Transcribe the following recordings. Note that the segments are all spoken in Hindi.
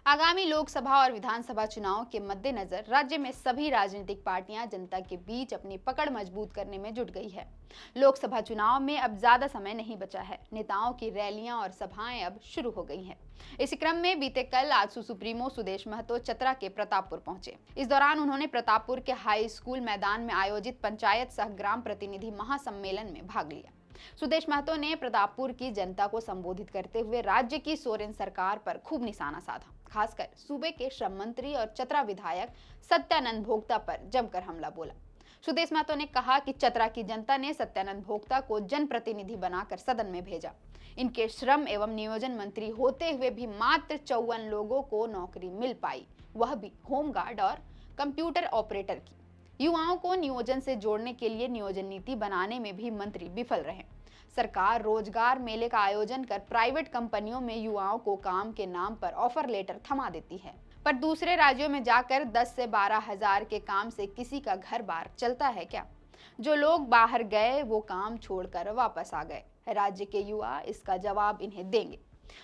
आगामी लोकसभा और विधानसभा चुनाव के मद्देनजर राज्य में सभी राजनीतिक पार्टियां जनता के बीच अपनी पकड़ मजबूत करने में जुट गई है। लोकसभा चुनाव में अब ज्यादा समय नहीं बचा है। नेताओं की रैलियां और सभाएं अब शुरू हो गई हैं। इसी क्रम में बीते कल आजसू सुप्रीमो सुदेश महतो चतरा के प्रतापपुर पहुंचे। इस दौरान उन्होंने प्रतापपुर के हाई स्कूल मैदान में आयोजित पंचायत सह ग्राम प्रतिनिधि महासम्मेलन में भाग लिया। सुदेश महतो ने प्रतापपुर की जनता को संबोधित करते हुए राज्य की सोरेन सरकार पर खूब निशाना साधा। खासकर सूबे के श्रम मंत्री और चतरा विधायक सत्यानंद भोक्ता पर जमकर हमला बोला। सुदेश महतो ने कहा कि चतरा की जनता ने सत्यानंद भोक्ता को जनप्रतिनिधि बनाकर सदन में भेजा। इनके श्रम एवं नियोजन मंत्री होते हुए भी मात्र 54 लोगों को नौकरी मिल पाई, वह भी होमगार्ड और कंप्यूटर ऑपरेटर की। युवाओं को नियोजन से जोड़ने के लिए नियोजन नीति बनाने में भी मंत्री विफल रहे। सरकार रोजगार मेले का आयोजन कर प्राइवेट कंपनियों में युवाओं को काम के नाम पर ऑफर लेटर थमा देती है, पर दूसरे राज्यों में जाकर 10 से 12 हजार के काम से किसी का घर बार चलता है क्या? जो लोग बाहर गए वो काम छोड़कर वापस आ गए। राज्य के युवा इसका जवाब इन्हें देंगे।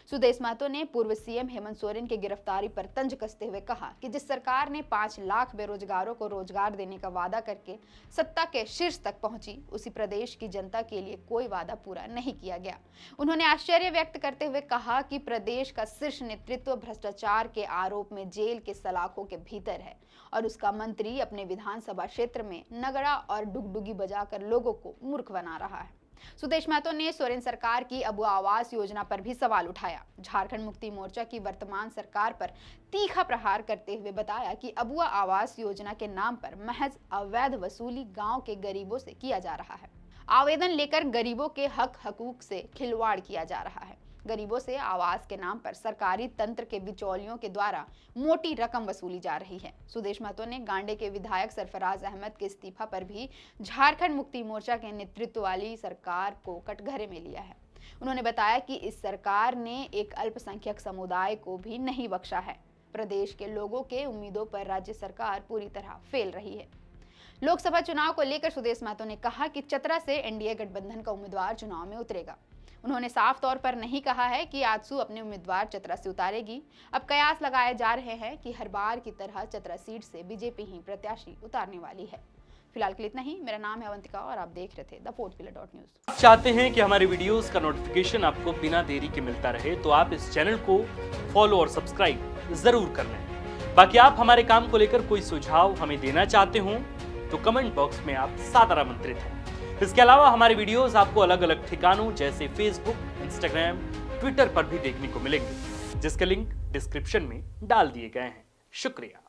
सुदेश महतो ने पूर्व सीएम हेमंत सोरेन की गिरफ्तारी पर तंज कसते हुए कहा कि जिस सरकार ने 5 लाख बेरोजगारों को रोजगार देने का वादा करके सत्ता के शीर्ष तक पहुंची, उसी प्रदेश की जनता के लिए कोई वादा पूरा नहीं किया गया। उन्होंने आश्चर्य व्यक्त करते हुए कहा कि प्रदेश का शीर्ष नेतृत्व भ्रष्टाचार के आरोप में जेल के सलाखों के भीतर है और उसका मंत्री अपने विधानसभा क्षेत्र में नगड़ा और डुगडुगी बजाकर लोगों को मूर्ख बना रहा है। सुदेश महतो ने सोरेन सरकार की अबुआ आवास योजना पर भी सवाल उठाया। झारखंड मुक्ति मोर्चा की वर्तमान सरकार पर तीखा प्रहार करते हुए बताया कि अबुआ आवास योजना के नाम पर महज अवैध वसूली गांव के गरीबों से किया जा रहा है। आवेदन लेकर गरीबों के हक हकूक से खिलवाड़ किया जा रहा है। गरीबों से आवास के नाम पर सरकारी तंत्र के बिचौलियों के द्वारा मोटी रकम वसूली जा रही है। सुदेश महतो ने गांडे के विधायक सरफराज अहमद के इस्तीफा पर भी झारखंड मुक्ति मोर्चा के नेतृत्व वाली सरकार को कटघरे में लिया है। उन्होंने बताया कि इस सरकार ने एक अल्पसंख्यक समुदाय को भी नहीं बख्शा है। प्रदेश के लोगों के उम्मीदों पर राज्य सरकार पूरी तरह फेल रही है। लोकसभा चुनाव को लेकर सुदेश महतो ने कहा कि चतरा से एनडीए गठबंधन का उम्मीदवार चुनाव में उतरेगा। उन्होंने साफ तौर पर नहीं कहा है कि आजसू अपने उम्मीदवार चतरा से उतारेगी। अब कयास लगाए जा रहे हैं कि हर बार की तरह चतरा सीट से बीजेपी ही प्रत्याशी उतारने वाली है। फिलहाल के लिए इतना ही। मेरा नाम है अवंतिका और आप देख रहे थे thefourthpillar.news। आप चाहते हैं कि हमारे वीडियोस का नोटिफिकेशन आपको बिना देरी के मिलता रहे तो आप इस चैनल को फॉलो और सब्सक्राइब जरूर कर लें। बाकी आप हमारे काम को लेकर कोई सुझाव हमें देना चाहते हो तो कमेंट बॉक्स में आप सादर आमंत्रित हैं। इसके अलावा हमारे वीडियोस आपको अलग अलग ठिकानों जैसे फेसबुक, इंस्टाग्राम, ट्विटर पर भी देखने को मिलेंगे, जिसके लिंक डिस्क्रिप्शन में डाल दिए गए हैं। शुक्रिया।